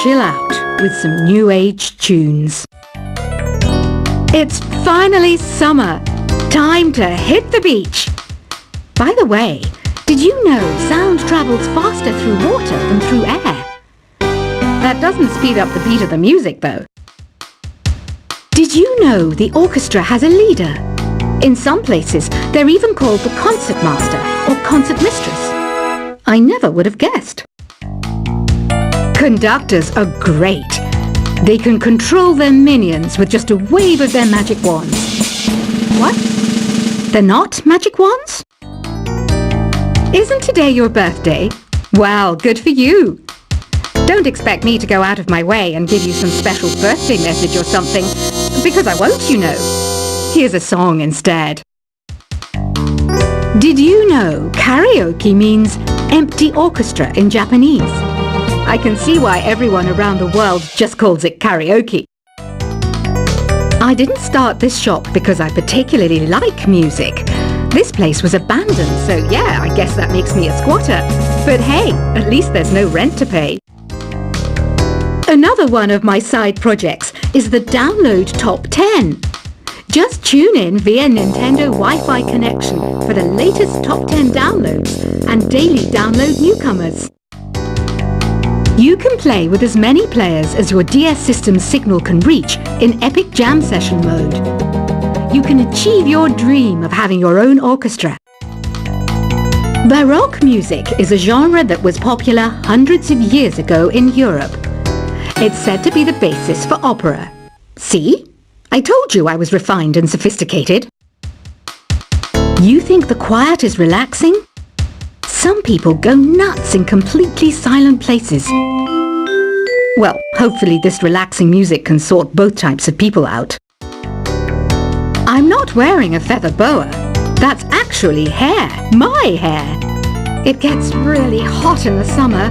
chill out with some new age tunes. It's finally summer. Time to hit the beach. By the way, did you know sound travels faster through water than through air? That doesn't speed up the beat of the music, though. Did you know the orchestra has a leader? In some places, they're even called the concertmaster or concertmistress. I never would have guessed. Conductors are great. They can control their minions with just a wave of their magic wands. What? They're not magic wands? Isn't today your birthday? Well, good for you. Don't expect me to go out of my way and give you some special birthday message or something, because I won't, you know. Here's a song instead. Did you know karaoke means empty orchestra in Japanese? I can see why everyone around the world just calls it karaoke. I didn't start this shop because I particularly like music. This place was abandoned, so yeah, I guess that makes me a squatter. But hey, at least there's no rent to pay. Another one of my side projects is the Download Top 10. Just tune in via Nintendo Wi-Fi connection for the latest top 10 downloads and daily download newcomers. You can play with as many players as your DS system's signal can reach in Epic Jam Session mode. You can achieve your dream of having your own orchestra. Baroque music is a genre that was popular hundreds of years ago in Europe. It's said to be the basis for opera. See? I told you I was refined and sophisticated. You think the quiet is relaxing? Some people go nuts in completely silent places. Well, hopefully this relaxing music can sort both types of people out. I'm not wearing a feather boa. That's actually hair, my hair. It gets really hot in the summer.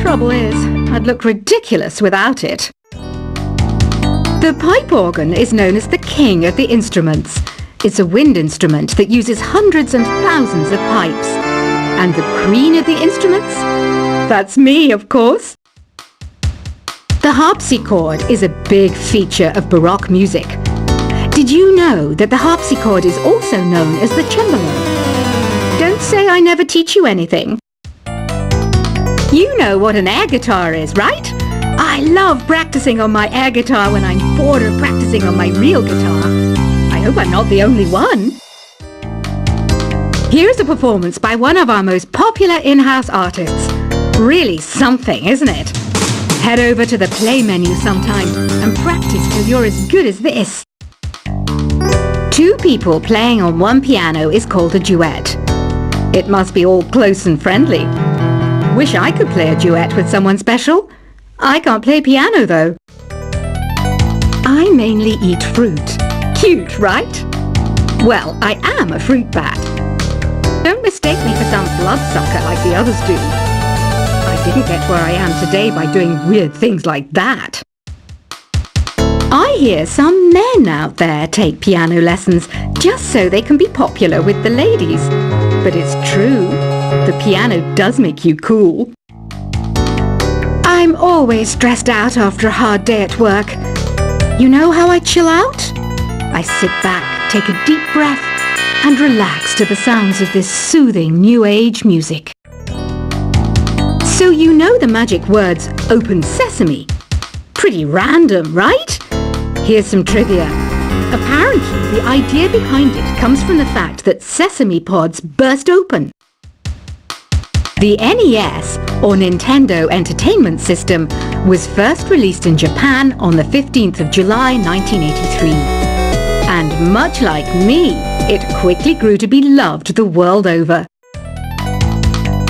Trouble is, I'd look ridiculous without it. The pipe organ is known as the king of the instruments. It's a wind instrument that uses hundreds and thousands of pipes. And the queen of the instruments? That's me, of course. The harpsichord is a big feature of Baroque music. Did you know that the harpsichord is also known as the cembalo? Don't say I never teach you anything. You know what an air guitar is, right? I love practicing on my air guitar when I'm bored of practicing on my real guitar. I hope I'm not the only one. Here's a performance by one of our most popular in-house artists. Really something, isn't it? Head over to the play menu sometime and practice till you're as good as this. Two people playing on one piano is called a duet. It must be all close and friendly. Wish I could play a duet with someone special. I can't play piano though. I mainly eat fruit. Cute, right? Well, I am a fruit bat. Don't mistake me for some bloodsucker like the others do. I didn't get where I am today by doing weird things like that. I hear some men out there take piano lessons just so they can be popular with the ladies. But it's true. The piano does make you cool. I'm always stressed out after a hard day at work. You know how I chill out? I sit back, take a deep breath, and relax to the sounds of this soothing new age music. So you know the magic words "open sesame." Pretty random, right? Here's some trivia. Apparently, the idea behind it comes from the fact that sesame pods burst open. The NES, or Nintendo Entertainment System, was first released in Japan on the 15th of July 1983. And much like me, it quickly grew to be loved the world over.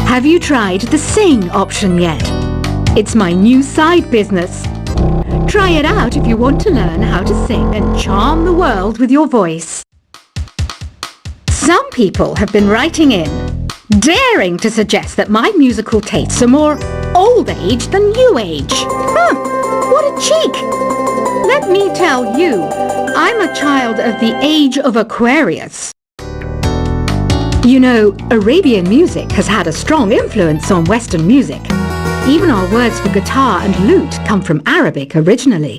Have you tried the Sing option yet? It's my new side business. Try it out if you want to learn how to sing and charm the world with your voice. Some people have been writing in, daring to suggest that my musical tastes are more old age than new age. Huh, what a cheek! Let me tell you, I'm a child of the age of Aquarius. You know, Arabian music has had a strong influence on Western music. Even our words for guitar and lute come from Arabic originally.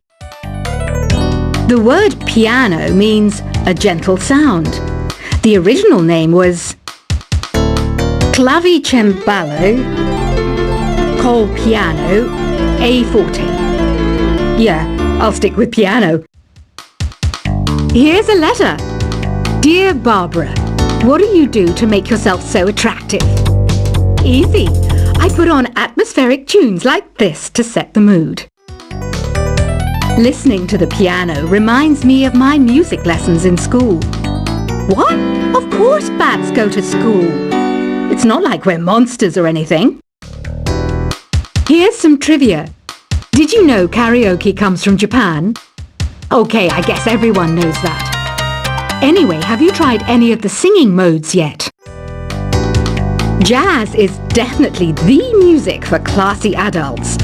The word piano means a gentle sound. The original name was clavicembalo col piano a forte. Yeah, I'll stick with piano. Here's a letter. Dear Barbara, what do you do to make yourself so attractive? Easy. I put on atmospheric tunes like this to set the mood. Listening to the piano reminds me of my music lessons in school. What? Of course bats go to school. It's not like we're monsters or anything. Here's some trivia. Did you know karaoke comes from Japan? Okay, I guess everyone knows that. Anyway, have you tried any of the singing modes yet? Jazz is definitely the music for classy adults.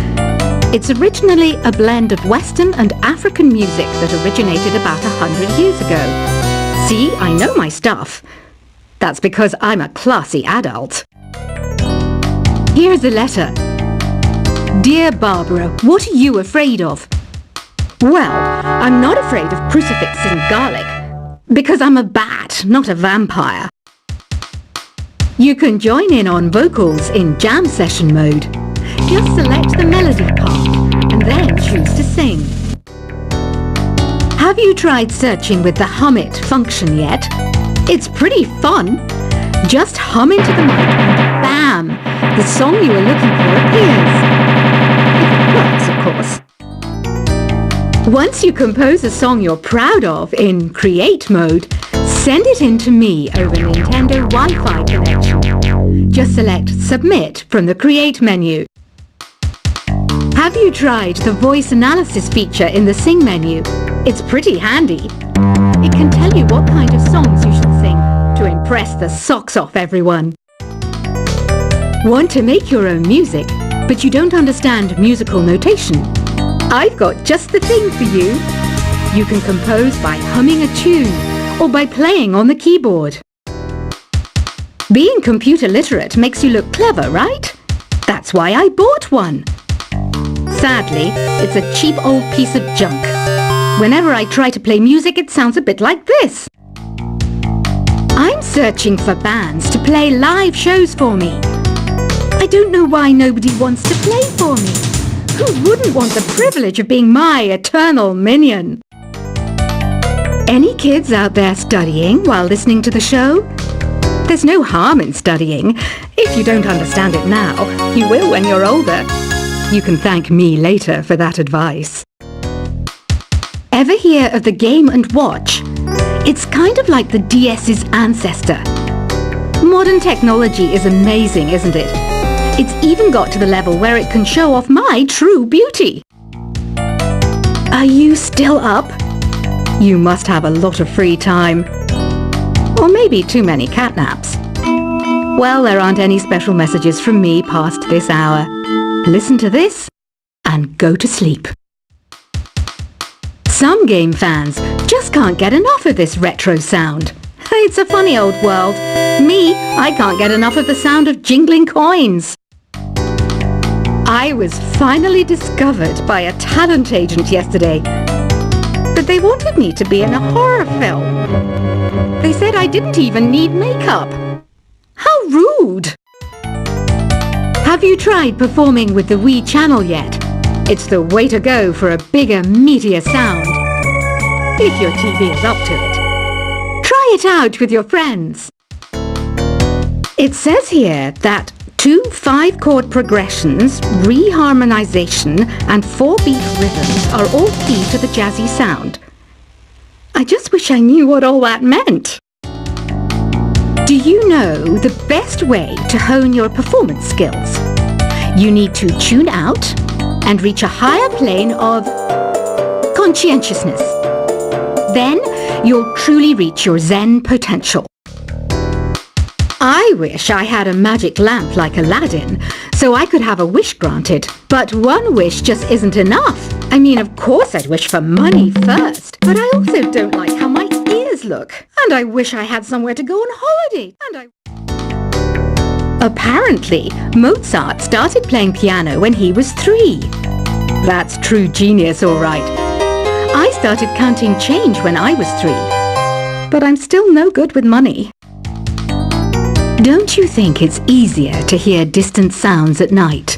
It's originally a blend of Western and African music that originated about 100 years ago. See, I know my stuff. That's because I'm a classy adult. Here's a letter. Dear Barbara, what are you afraid of? Well, I'm not afraid of crucifix and garlic, because I'm a bat, not a vampire. You can join in on vocals in jam session mode. Just select the melody part and then choose to sing. Have you tried searching with the Hum It function yet? It's pretty fun. Just hum into the mic and bam! The song you were looking for appears. If it works, of course. Once you compose a song you're proud of in Create mode, send it in to me over Nintendo Wi-Fi connection. Just select Submit from the Create menu. Have you tried the voice analysis feature in the Sing menu? It's pretty handy. It can tell you what kind of songs you should sing to impress the socks off everyone. Want to make your own music, but you don't understand musical notation? I've got just the thing for you. You can compose by humming a tune or by playing on the keyboard. Being computer literate makes you look clever, right? That's why I bought one. Sadly, it's a cheap old piece of junk. Whenever I try to play music, it sounds a bit like this. I'm searching for bands to play live shows for me. I don't know why nobody wants to play for me. Who wouldn't want the privilege of being my eternal minion? Any kids out there studying while listening to the show? There's no harm in studying. If you don't understand it now, you will when you're older. You can thank me later for that advice. Ever hear of the Game & Watch? It's kind of like the DS's ancestor. Modern technology is amazing, isn't it? It's even got to the level where it can show off my true beauty. Are you still up? You must have a lot of free time. Or maybe too many catnaps. Well, there aren't any special messages from me past this hour. Listen to this and go to sleep. Some game fans just can't get enough of this retro sound. It's a funny old world. Me, I can't get enough of the sound of jingling coins. I was finally discovered by a talent agent yesterday, but they wanted me to be in a horror film. They said I didn't even need makeup. How rude! Have you tried performing with the Wii channel yet? It's the way to go for a bigger, meatier sound. If your TV is up to it. Try it out with your friends. It says here that 2 5-chord progressions, reharmonization and 4-beat rhythms are all key to the jazzy sound. I just wish I knew what all that meant. Do you know the best way to hone your performance skills? You need to tune out and reach a higher plane of conscientiousness. Then you'll truly reach your Zen potential. I wish I had a magic lamp like Aladdin, so I could have a wish granted. But one wish just isn't enough. I mean, of course I'd wish for money first, but I also don't like how my ears look. And I wish I had somewhere to go on holiday. Apparently, Mozart started playing piano when he was 3. That's true genius, all right. I started counting change when I was 3. But I'm still no good with money. Don't you think it's easier to hear distant sounds at night?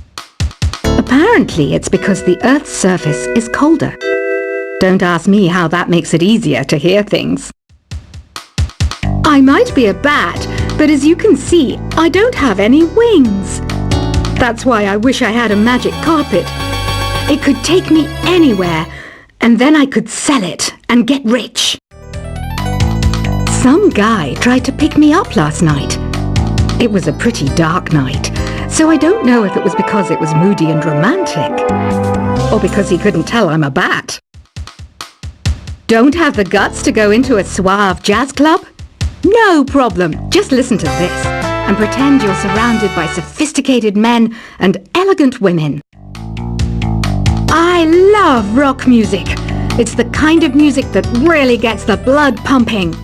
Apparently, it's because the Earth's surface is colder. Don't ask me how that makes it easier to hear things. I might be a bat, but as you can see, I don't have any wings. That's why I wish I had a magic carpet. It could take me anywhere, and then I could sell it and get rich. Some guy tried to pick me up last night. It was a pretty dark night, so I don't know if it was because it was moody and romantic, or because he couldn't tell I'm a bat. Don't have the guts to go into a suave jazz club? No problem, just listen to this and pretend you're surrounded by sophisticated men and elegant women. I love rock music. It's the kind of music that really gets the blood pumping.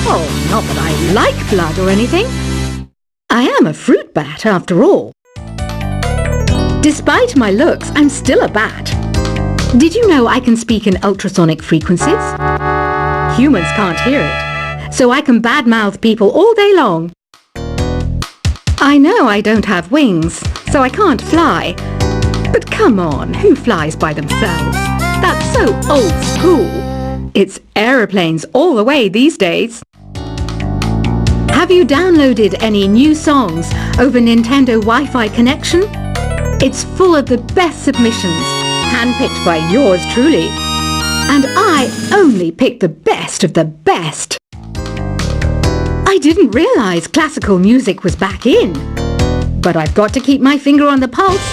Oh, not that I like blood or anything. I am a fruit bat, after all. Despite my looks, I'm still a bat. Did you know I can speak in ultrasonic frequencies? Humans can't hear it, so I can badmouth people all day long. I know I don't have wings, so I can't fly. But come on, who flies by themselves? That's so old school. It's aeroplanes all the way these days. Have you downloaded any new songs over Nintendo Wi-Fi connection? It's full of the best submissions, handpicked by yours truly. And I only pick the best of the best. I didn't realize classical music was back in. But I've got to keep my finger on the pulse,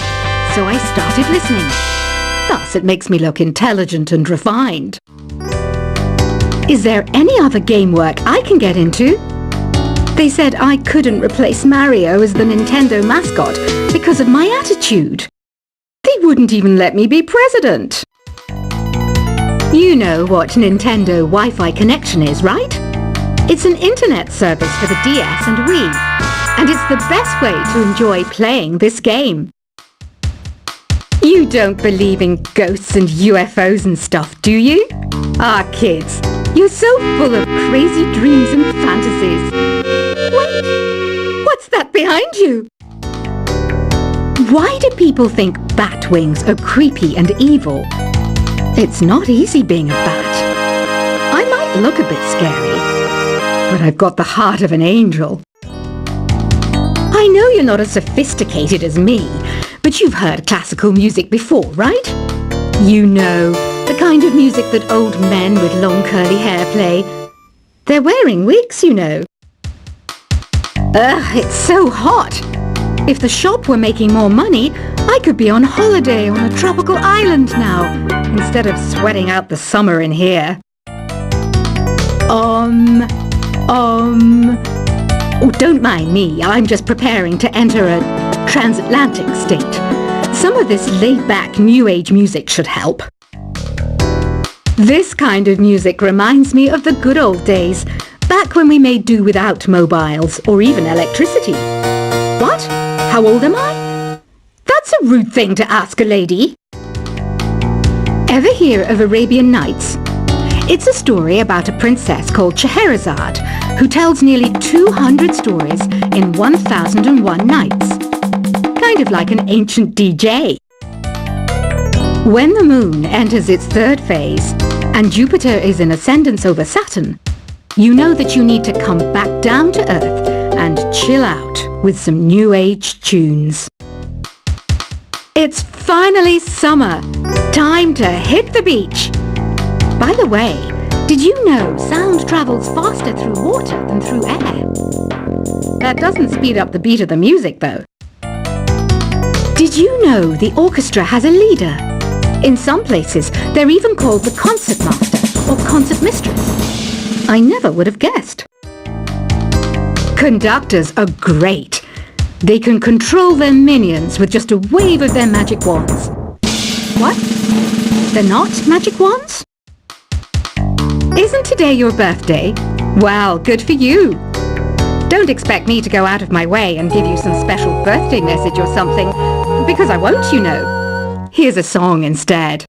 so I started listening. Thus, it makes me look intelligent and refined. Is there any other game work I can get into? They said I couldn't replace Mario as the Nintendo mascot because of my attitude. They wouldn't even let me be president. You know what Nintendo Wi-Fi connection is, right? It's an internet service for the DS and Wii, and it's the best way to enjoy playing this game. You don't believe in ghosts and UFOs and stuff, do you? Ah, kids, you're so full of crazy dreams and fantasies. Wait, what's that behind you? Why do people think bat wings are creepy and evil? It's not easy being a bat. I might look a bit scary, but I've got the heart of an angel. I know you're not as sophisticated as me, but you've heard classical music before, right? You know, the kind of music that old men with long curly hair play. They're wearing wigs, you know. Ugh, it's so hot. If the shop were making more money, I could be on holiday on a tropical island now, instead of sweating out the summer in here. Oh, don't mind me. I'm just preparing to enter a transatlantic state. Some of this laid-back New Age music should help. This kind of music reminds me of the good old days, back when we made do without mobiles or even electricity. What? How old am I? That's a rude thing to ask a lady. Ever hear of Arabian Nights? It's a story about a princess called Scheherazade, who tells nearly 200 stories in 1001 nights. Kind of like an ancient DJ. When the moon enters its third phase, and Jupiter is in ascendance over Saturn, you know that you need to come back down to Earth and chill out with some New Age tunes. It's finally summer. Time to hit the beach. By the way, did you know sound travels faster through water than through air? That doesn't speed up the beat of the music, though. Did you know the orchestra has a leader? In some places, they're even called the concert master or concert mistress. I never would have guessed. Conductors are great. They can control their minions with just a wave of their magic wands. What? They're not magic wands? Isn't today your birthday? Well, good for you. Don't expect me to go out of my way and give you some special birthday message or something, because I won't, you know. Here's a song instead.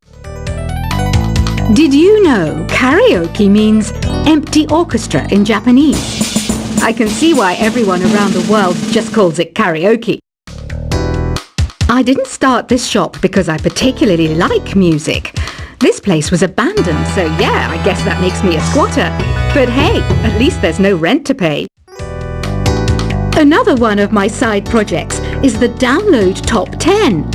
Did you know karaoke means empty orchestra in Japanese? I can see why everyone around the world just calls it karaoke. I didn't start this shop because I particularly like music. This place was abandoned, so yeah, I guess that makes me a squatter. But hey, at least there's no rent to pay. Another one of my side projects is the Download Top 10.